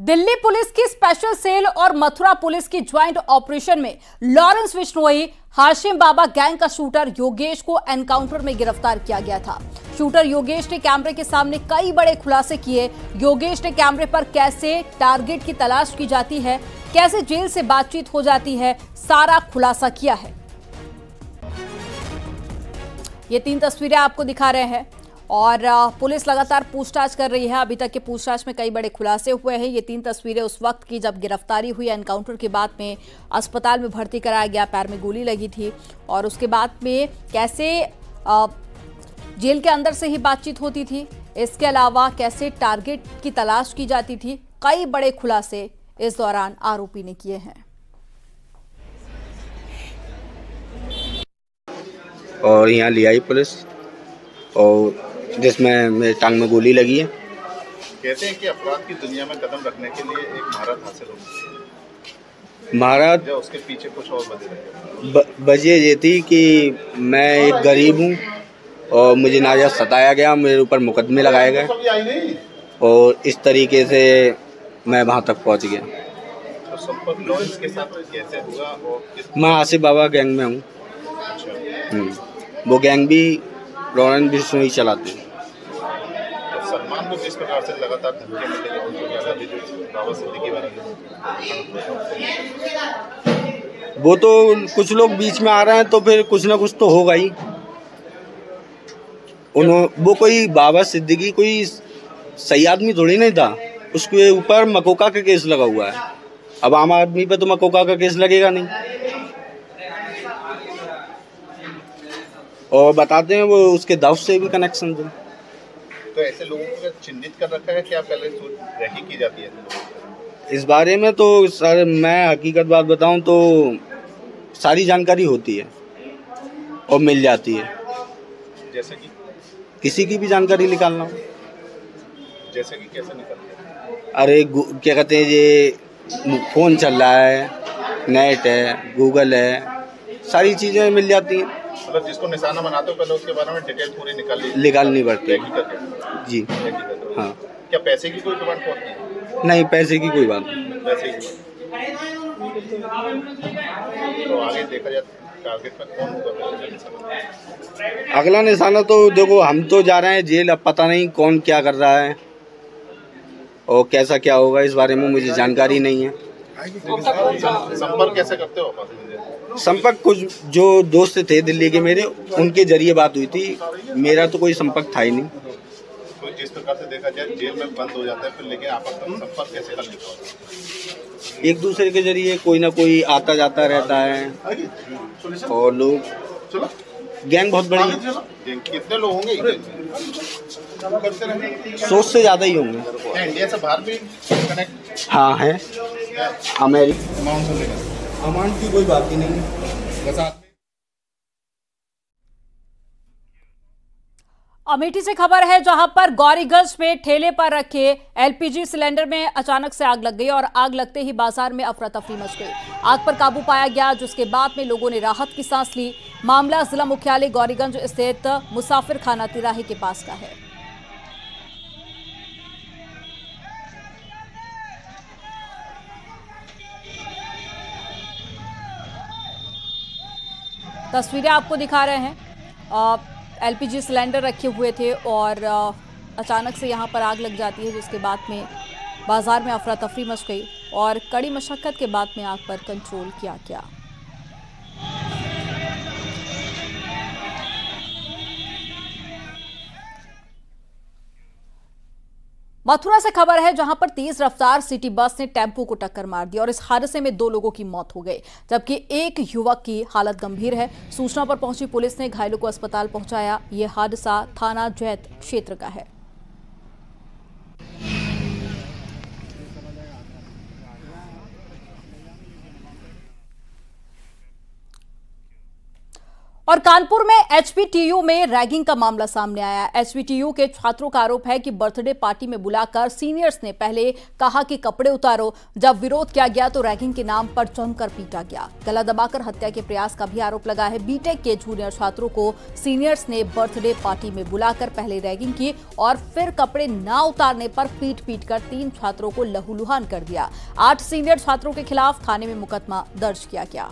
Delhi police की special cell और Mathura police की ज्वाइंट ऑपरेशन में लॉरेंस बिश्नोई हाशिम बाबा गैंग का शूटर योगेश को एनकाउंटर में गिरफ्तार किया गया था। शूटर योगेश ने कैमरे के सामने कई बड़े खुलासे किए। योगेश ने कैमरे पर कैसे टारगेट की तलाश की जाती है, कैसे जेल से बातचीत हो जाती है, सारा खुलासा किया है। ये 3 तस्वीरें आपको दिखा रहे हैं और पुलिस लगातार पूछताछ कर रही है। अभी तक के पूछताछ में कई बड़े खुलासे हुए हैं। ये 3 तस्वीरें उस वक्त की जब गिरफ्तारी हुई, एनकाउंटर के बाद में अस्पताल में भर्ती कराया गया, पैर में गोली लगी थी और उसके बाद में कैसे जेल के अंदर से ही बातचीत होती थी, इसके अलावा कैसे टारगेट की तलाश की जाती थी। कई बड़े खुलासे इस दौरान आरोपी ने किए हैं। और यहाँ ले आई पुलिस और जिसमें मेरे टांग में गोली लगी है। कहते हैं कि अपराध की दुनिया में कदम रखने के लिए एक महारत हासिल होती है। महारत उसके पीछे कुछ और वजह ये थी कि मैं एक गरीब हूँ और मुझे नाजायज़ सताया गया, मेरे ऊपर मुकदमे लगाए गए और इस तरीके से मैं वहाँ तक पहुँच गया। तो संपर्क लॉरेंस के साथ कैसे हुआ और मैं हाशिम बाबा गैंग में हूँ। वो गैंग भी लॉरेंस बिश्नोई चलाते हैं। तो सलमान को किस प्रकार से लगातार धमकी मिलती है उनको ज़्यादा भी बाबा सिद्दीकी वाला वो तो कुछ लोग बीच में आ रहे हैं तो फिर कुछ ना कुछ तो होगा ही। वो कोई बाबा सिद्दीकी कोई सही आदमी थोड़ी नहीं था, उसके ऊपर मकोका का केस लगा हुआ है। अब आम आदमी पे तो मकोका का केस लगेगा नहीं। और बताते हैं वो उसके दफ से भी कनेक्शन थे। तो ऐसे लोगों को चिन्हित कर रखा है, क्या पहले रैकी की जाती है? इस बारे में तो सर मैं हकीकत बात बताऊं तो सारी जानकारी होती है और मिल जाती है। जैसे कि किसी की भी जानकारी निकालना हो। जैसे कि कैसे निकलते हैं? अरे क्या कहते हैं, ये फ़ोन चल रहा है, नेट है, गूगल है, सारी चीज़ें मिल जाती हैं। मतलब जिसको निशाना बनाते हो पहले उसके बारे में डिटेल पूरी निकालनी पड़ती है जी। हाँ। क्या पैसे की कोई डिमांड होती है? नहीं, पैसे की कोई बात नहीं। पैसे की तो आगे देखा जाए टारगेट पर कौन होगा? अगला निशाना तो देखो, हम तो जा रहे हैं जेल, अब पता नहीं कौन क्या कर रहा है और कैसा क्या होगा, इस बारे में मुझे जानकारी नहीं है। संपर्क कैसे करते हो? संपर्क कुछ जो दोस्त थे दिल्ली के मेरे, उनके जरिए बात हुई थी। मेरा तो कोई संपर्क था ही नहीं। तो जिस प्रकार से देखा जाए जेल में बंद हो जाता है फिर, लेकिन आपस में संपर्क कैसे कर लेते हो? एक दूसरे के जरिए कोई ना कोई आता जाता रहता है और लोग गैंग बहुत बड़ी है। कितने लोग होंगे? 100 से ज़्यादा ही होंगे। इंडिया से बाहर भी कनेक्ट? हाँ है, अमेरिका। अमाउंट से लेकर अमाउंट की कोई बात ही नहीं है। अमेठी से खबर है जहां पर गौरीगंज में ठेले पर रखे एलपीजी सिलेंडर में अचानक से आग लग गई और आग लगते ही बाजार में अफरा तफरी मच गई। आग पर काबू पाया गया, जिसके बाद में लोगों ने राहत की सांस ली। मामला जिला मुख्यालय गौरीगंज स्थित मुसाफिर खाना तिराहे के पास का है। तस्वीरें आपको दिखा रहे हैं। एलपीजी सिलेंडर रखे हुए थे और अचानक से यहां पर आग लग जाती है, जिसके बाद में बाजार में अफरा तफरी मच गई और कड़ी मशक्कत के बाद में आग पर कंट्रोल किया गया। मथुरा से खबर है जहां पर तेज रफ्तार सिटी बस ने टेम्पो को टक्कर मार दी और इस हादसे में 2 लोगों की मौत हो गई, जबकि एक युवक की हालत गंभीर है। सूचना पर पहुंची पुलिस ने घायलों को अस्पताल पहुंचाया। यह हादसा थाना जैत क्षेत्र का है। और कानपुर में एचपीटीयू में रैगिंग का मामला सामने आया। एचपीटीयू के छात्रों का आरोप है कि बर्थडे पार्टी में बुलाकर सीनियर्स ने पहले कहा कि कपड़े उतारो, जब विरोध किया गया तो रैगिंग के नाम पर जमकर पीटा गया। गला दबाकर हत्या के प्रयास का भी आरोप लगा है। बीटेक के जूनियर छात्रों को सीनियर्स ने बर्थडे पार्टी में बुलाकर पहले रैगिंग की और फिर कपड़े न उतारने पर पीट कर 3 छात्रों को लहूलुहान कर दिया। 8 सीनियर छात्रों के खिलाफ थाने में मुकदमा दर्ज किया गया।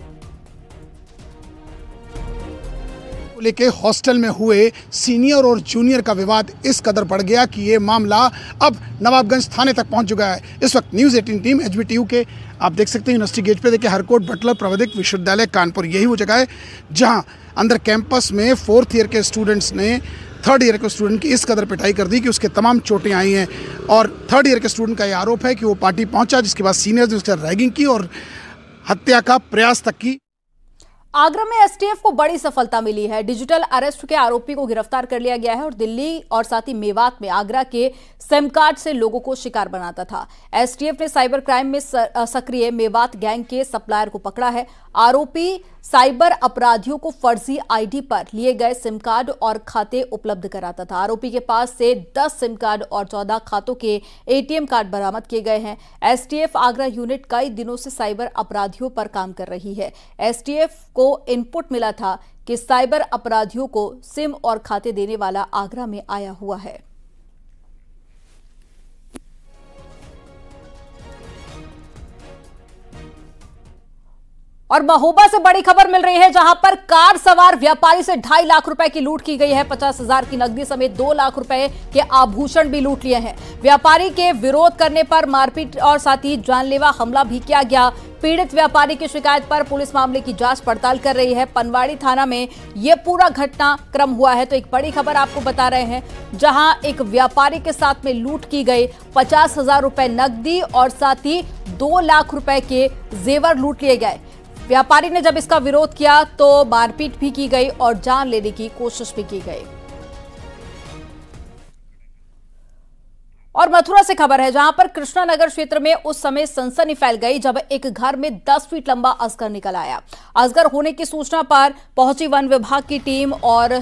लेके हॉस्टल में हुए सीनियर और जूनियर का विवाद इस कदर बढ़ गया कि ये मामला अब नवाबगंज थाने तक पहुंच चुका है। इस वक्त न्यूज़ 18 टीम एचबीटीयू के आप देख सकते हैं यूनिवर्सिटी गेट पे देखिए हरकोट बटलर प्राविधिक विश्वविद्यालय कानपुर, यही वो जगह है जहां अंदर कैंपस में 4th ईयर के स्टूडेंट्स ने 3rd ईयर के स्टूडेंट की इस कदर पिटाई कर दी कि उसके तमाम चोटें आई हैं। और 3rd ईयर के स्टूडेंट का यह आरोप है कि वो पार्टी पहुंचा, जिसके बाद सीनियर्स ने उसका रैगिंग की और हत्या का प्रयास तक की। आगरा में एसटीएफ को बड़ी सफलता मिली है। डिजिटल अरेस्ट के आरोपी को गिरफ्तार कर लिया गया है और दिल्ली और साथ ही मेवात में आगरा के सिम कार्ड से लोगों को शिकार बनाता था। एसटीएफ ने साइबर क्राइम में सक्रिय मेवात गैंग के सप्लायर को पकड़ा है। आरोपी साइबर अपराधियों को फर्जी आईडी पर लिए गए सिम कार्ड और खाते उपलब्ध कराता था। आरोपी के पास से 10 सिम कार्ड और 14 खातों के एटीएम कार्ड बरामद किए गए हैं। एसटीएफ आगरा यूनिट कई दिनों से साइबर अपराधियों पर काम कर रही है। एसटीएफ को इनपुट मिला था कि साइबर अपराधियों को सिम और खाते देने वाला आगरा में आया हुआ है। और महोबा से बड़ी खबर मिल रही है, जहां पर कार सवार व्यापारी से 2.5 लाख रुपए की लूट की गई है। 50,000 की नकदी समेत 2 लाख रुपए के आभूषण भी लूट लिए हैं। व्यापारी के विरोध करने पर मारपीट और साथ ही जानलेवा हमला भी किया गया। पीड़ित व्यापारी की शिकायत पर पुलिस मामले की जांच पड़ताल कर रही है। पनवाड़ी थाना में यह पूरा घटनाक्रम हुआ है। तो एक बड़ी खबर आपको बता रहे हैं, जहां एक व्यापारी के साथ में लूट की गई। 50,000 रुपए नकदी और साथ ही 2 लाख रुपए के जेवर लूट लिए गए। व्यापारी ने जब इसका विरोध किया तो मारपीट भी की गई और जान लेने की कोशिश भी की गई। और मथुरा से खबर है, जहां पर कृष्णानगर क्षेत्र में उस समय सनसनी फैल गई जब एक घर में 10 फीट लंबा अजगर निकल आया। अजगर होने की सूचना पर पहुंची वन विभाग की टीम और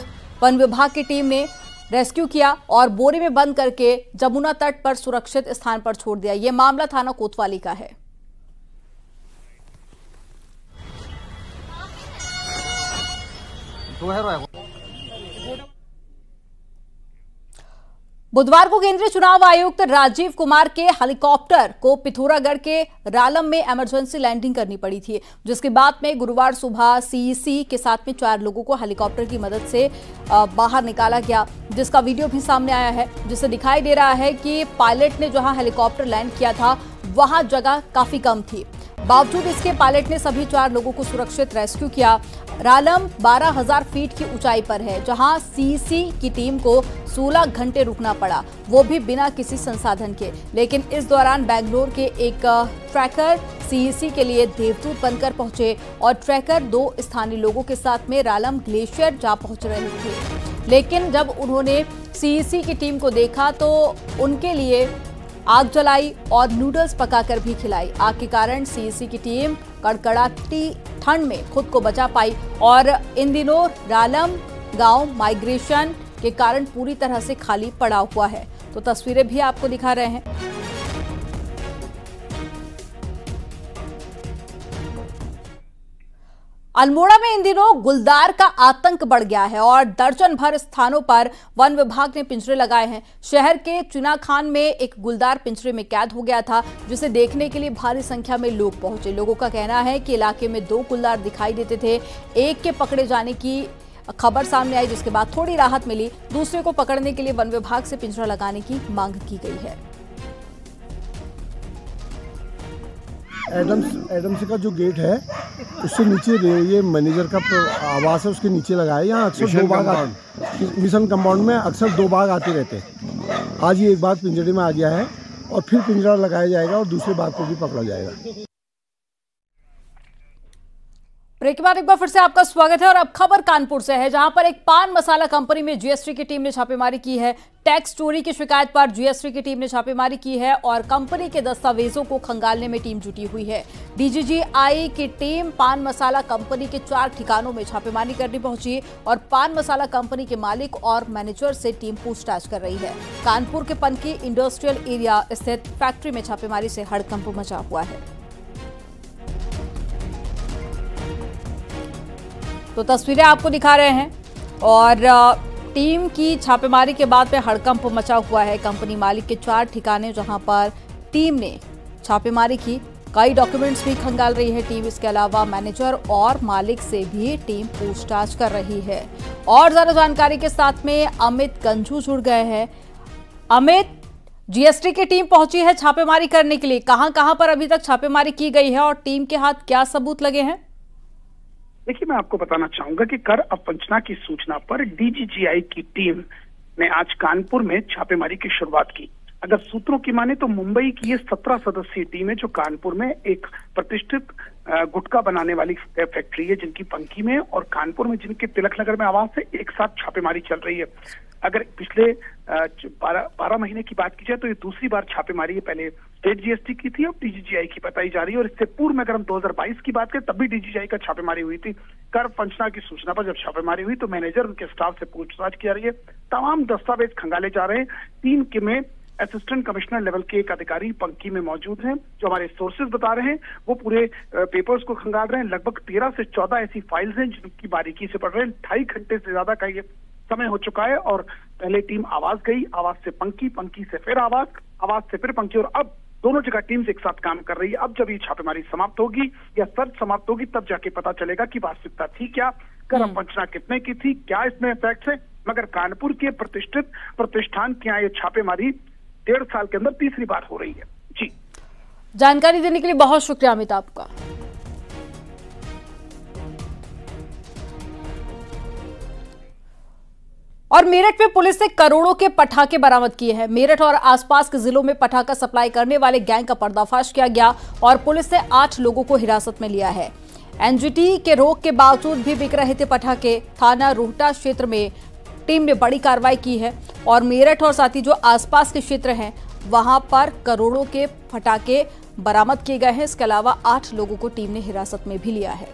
वन विभाग की टीम ने रेस्क्यू किया और बोरे में बंद करके जमुना तट पर सुरक्षित स्थान पर छोड़ दिया। यह मामला थाना कोतवाली का है। बुधवार को केंद्रीय चुनाव आयुक्त राजीव कुमार के हेलीकॉप्टर को पिथौरागढ़ के रालम में इमरजेंसी लैंडिंग करनी पड़ी थी, जिसके बाद में गुरुवार सुबह सीईसी के साथ में 4 लोगों को हेलीकॉप्टर की मदद से बाहर निकाला गया, जिसका वीडियो भी सामने आया है, जिससे दिखाई दे रहा है कि पायलट ने जहां हेलीकॉप्टर लैंड किया था वहां जगह काफी कम थी। बावजूद इसके पायलट ने सभी 4 लोगों को सुरक्षित रेस्क्यू किया। रालम 12,000 फीट की ऊंचाई पर है, जहां सीईसी की टीम को 16 घंटे रुकना पड़ा, वो भी बिना किसी संसाधन के। लेकिन इस दौरान बेंगलोर के एक ट्रैकर सीईसी के लिए देवदूत बनकर पहुंचे और ट्रैकर 2 स्थानीय लोगों के साथ में रालम ग्लेशियर जा पहुंच रहे थे। लेकिन जब उन्होंने सीईसी की टीम को देखा तो उनके लिए आग जलाई और नूडल्स पकाकर भी खिलाई। आग के कारण सीईसी की टीम कड़कड़ाती ठंड में खुद को बचा पाई और इन दिनों रालम गांव माइग्रेशन के कारण पूरी तरह से खाली पड़ा हुआ है। तो तस्वीरें भी आपको दिखा रहे हैं। अल्मोड़ा में इन दिनों गुलदार का आतंक बढ़ गया है और दर्जन भर स्थानों पर वन विभाग ने पिंजरे लगाए हैं। शहर के चुनाखान में एक गुलदार पिंजरे में कैद हो गया था, जिसे देखने के लिए भारी संख्या में लोग पहुंचे। लोगों का कहना है कि इलाके में 2 गुलदार दिखाई देते थे। एक के पकड़े जाने की खबर सामने आई, जिसके बाद थोड़ी राहत मिली। दूसरे को पकड़ने के लिए वन विभाग से पिंजरा लगाने की मांग की गई है। एडम्स का जो गेट है उससे नीचे ये मैनेजर का आवास है, उसके नीचे लगाया। यहाँ अक्सर 2 बाघ मिशन कंपाउंड में अक्सर 2 बाघ आते रहते हैं। आज ये एक बाघ पिंजरे में आ गया है और फिर पिंजरा लगाया जाएगा और दूसरे बाघ को भी पकड़ा जाएगा। ब्रेक के बाद एक बार फिर से आपका स्वागत है और अब खबर कानपुर से है, जहां पर एक पान मसाला कंपनी में जीएसटी की टीम ने छापेमारी की है। टैक्स चोरी की शिकायत पर जीएसटी की टीम ने छापेमारी की है और कंपनी के दस्तावेजों को खंगालने में टीम जुटी हुई है। डीजीजीआई की टीम पान मसाला कंपनी के 4 ठिकानों में छापेमारी करने पहुंची और पान मसाला कंपनी के मालिक और मैनेजर से टीम पूछताछ कर रही है। कानपुर के पनकी इंडस्ट्रियल एरिया स्थित फैक्ट्री में छापेमारी से हड़कंप मचा हुआ है। तो तस्वीरें आपको दिखा रहे हैं और टीम की छापेमारी के बाद में हड़कंप मचा हुआ है। कंपनी मालिक के 4 ठिकाने जहां पर टीम ने छापेमारी की, कई डॉक्यूमेंट्स भी खंगाल रही है टीम। इसके अलावा मैनेजर और मालिक से भी टीम पूछताछ कर रही है। और ज्यादा जानकारी के साथ में अमित गंजू जुड़ गए हैं। अमित, जीएसटी की टीम पहुंची है छापेमारी करने के लिए, कहां पर अभी तक छापेमारी की गई है और टीम के हाथ क्या सबूत लगे हैं? देखिए, मैं आपको बताना चाहूंगा कि कर अवंचना की सूचना पर डीजीजीआई की टीम ने आज कानपुर में छापेमारी की शुरुआत की। अगर सूत्रों की माने तो मुंबई की ये 17 सदस्यीय टीम है जो कानपुर में एक प्रतिष्ठित गुटखा बनाने वाली फैक्ट्री है जिनकी पंकी में और कानपुर में जिनके तिलक नगर में आवास से एक साथ छापेमारी चल रही है। अगर पिछले 12 महीने की बात की जाए तो ये दूसरी बार छापेमारी है। पहले स्टेट जीएसटी की थी, अब डीजीजीआई की बताई जा रही है। और इससे पूर्व में अगर हम 2022 की बात करें तब भी डीजीजीआई का छापेमारी हुई थी। कर वंचना की सूचना पर जब छापेमारी हुई तो मैनेजर उनके स्टाफ से पूछताछ की जा रही है। तमाम दस्तावेज खंगाले जा रहे हैं। टीम के में असिस्टेंट कमिश्नर लेवल के एक अधिकारी पंकी में मौजूद हैं। जो हमारे सोर्सेज बता रहे हैं वो पूरे पेपर्स को खंगाल रहे हैं। लगभग 13 से 14 ऐसी फाइल्स हैं जिनकी बारीकी से पढ़ रहे हैं। 2.5 घंटे से ज्यादा का ये समय हो चुका है। और पहले टीम आवास गई, आवास से पंकी, पंकी से फिर आवास, आवास से फिर पंकी, और अब दोनों जगह टीम्स एक साथ काम कर रही है। अब जब ये छापेमारी समाप्त होगी या सर्च समाप्त होगी तब जाके पता चलेगा कि वास्तविकता थी क्या, कर अवंचना कितने की थी, क्या इसमें फैक्ट्स है। मगर कानपुर के प्रतिष्ठित प्रतिष्ठान की यहाँ ये छापेमारी 1.5 साल के अंदर तीसरी बार हो रही है। जी, जानकारी देने के लिए बहुत शुक्रिया अमित आपका। और मेरठ में पुलिस ने करोड़ों के पटाखे बरामद किए हैं। मेरठ और आसपास के जिलों में पटाखा सप्लाई करने वाले गैंग का पर्दाफाश किया गया और पुलिस ने 8 लोगों को हिरासत में लिया है। एनजीटी के रोक के बावजूद भी बिक रहे थे पटाखे। थाना रोहटा क्षेत्र में टीम ने बड़ी कार्रवाई की है और मेरठ और साथ ही जो आसपास के क्षेत्र हैं वहां पर करोड़ों के पटाखे बरामद किए गए हैं। इसके अलावा 8 लोगों को टीम ने हिरासत में भी लिया है।